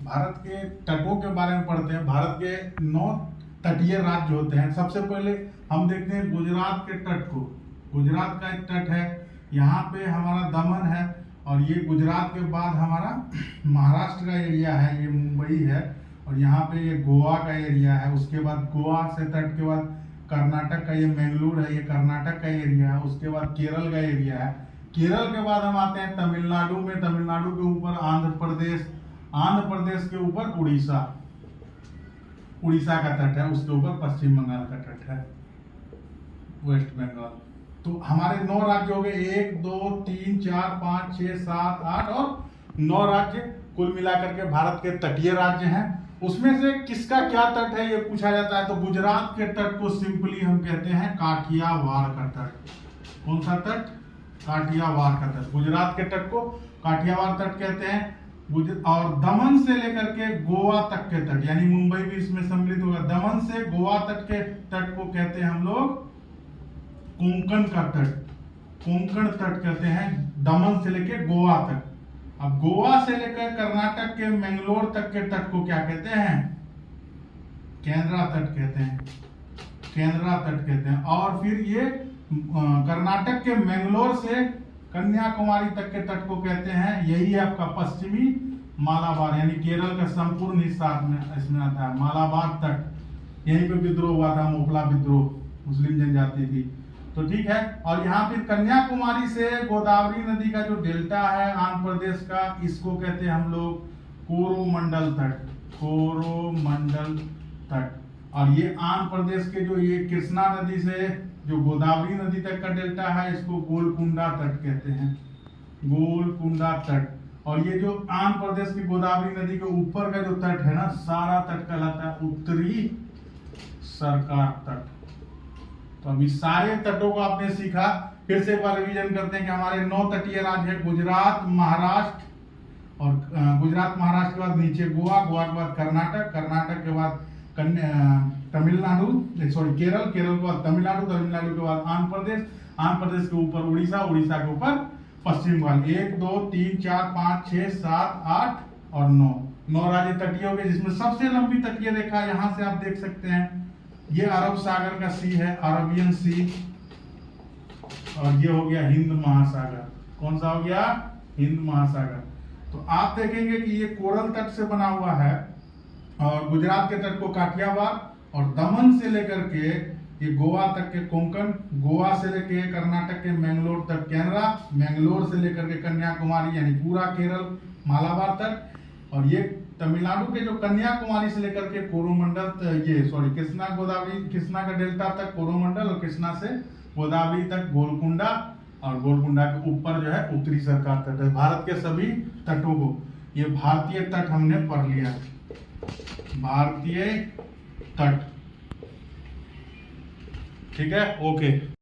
भारत के तटों के बारे में पढ़ते हैं। भारत के 9 तटीय राज्य होते हैं। सबसे पहले हम देखते हैं गुजरात के तट को। गुजरात का एक तट है, यहाँ पे हमारा दमन है, और ये गुजरात के बाद हमारा महाराष्ट्र का एरिया है, ये मुंबई है, और यहाँ पे ये गोवा का एरिया है। उसके बाद गोवा से तट के बाद कर्नाटक का ये मैंगलोर है, ये कर्नाटक का एरिया है। उसके बाद केरल का एरिया है। केरल के बाद हम आते हैं तमिलनाडु में। तमिलनाडु के ऊपर आंध्र प्रदेश, आंध्र प्रदेश के ऊपर उड़ीसा, उड़ीसा का तट है। उसके ऊपर पश्चिम बंगाल का तट है, वेस्ट बंगाल। तो हमारे 9 राज्य हो गए, 1 2 3 4 5 6 7 8 और 9 राज्य कुल मिलाकर के भारत के तटीय राज्य हैं। उसमें से किसका क्या तट है ये पूछा जाता है, तो गुजरात के तट को सिंपली हम कहते हैं काठियावाड़ का तट। कौन सा तट? काठियावाड़ का तट। गुजरात के तट को काठियावाड़ तट कहते हैं। और दमन से लेकर के गोवा तक के तट, यानी मुंबई भी इसमें सम्मिलित होगा। दमन से गोवा तक के तट को कहते हैं हम लोग कोंकण का तट। कोंकण तट कहते हैं दमन से लेकर गोवा तक। अब गोवा से लेकर कर्नाटक के मैंगलोर तक के तट को क्या कहते हैं? केंद्रा तट कहते हैं। केंद्रा तट कहते हैं। और फिर ये कर्नाटक के मैंगलोर से कन्याकुमारी तक के तट को कहते हैं, यही है आपका पश्चिमी मालाबार, यानी केरल का संपूर्ण हिस्सा इसमें आता है। मालाबार तट, यहीं पे विद्रोह हुआ था, मोपला विद्रोह, मुस्लिम जनजाति की। तो ठीक है। और यहाँ फिर कन्याकुमारी से गोदावरी नदी का जो डेल्टा है आंध्र प्रदेश का, इसको कहते हैं हम लोग कोरोमंडल तट। कोरोमंडल तट। और ये आंध्र प्रदेश के जो ये कृष्णा नदी से जो गोदावरी नदी तक का डेल्टा है, इसको गोलकुंडा तट कहते हैं। गोलकुंडा तट। और ये जो आंध्र प्रदेश की गोदावरी नदी के ऊपर का जो तट है ना, सारा तट कहलाता है उत्तरी सरकार तट। तो अभी सारे तटों को आपने सीखा। फिर से एक बार रिवीजन करते हैं कि हमारे 9 तटीय राज्य है, गुजरात, महाराष्ट्र, और गुजरात महाराष्ट्र के बाद नीचे गोवा, गोवा के बाद कर्नाटक, कर्नाटक के बाद तमिलनाडु, सॉरी केरल, केरल के बाद तमिलनाडु, तमिलनाडु के बाद आंध्र प्रदेश, आंध्र प्रदेश के ऊपर उड़ीसा, उड़ीसा के ऊपर पश्चिम बंगाल। 1 2 3 4 5 6 7 8 और 9 राज्य तटीय हो गए, जिसमें सबसे लंबी तटीय रेखा यहाँ से आप देख सकते हैं, ये अरब सागर का सी है, अरबियन सी। और ये हो गया हिंद महासागर। कौन सा हो गया? हिंद महासागर। तो आप देखेंगे कि ये कोरल तट से बना हुआ है, और गुजरात के तट को काठियावाड़, और दमन से लेकर के ये गोवा तक के कोंकण, गोवा से लेकर कर्नाटक के मैंगलोर तक केंद्रा, मैंगलोर से लेकर के कन्याकुमारी यानी पूरा केरल मालाबार तक, और ये तमिलनाडु के जो कन्याकुमारी से लेकर के कोरोमंडल, ये सॉरी कृष्णा गोदावरी, कृष्णा का डेल्टा तक कोरोमंडल, और कृष्णा से गोदावरी तक गोलकुंडा, और गोलकुंडा के ऊपर जो है उत्तरी सरकार तट है। भारत के सभी तटों को, ये भारतीय तट हमने पढ़ लिया। भारतीय तट, ठीक है, ओके।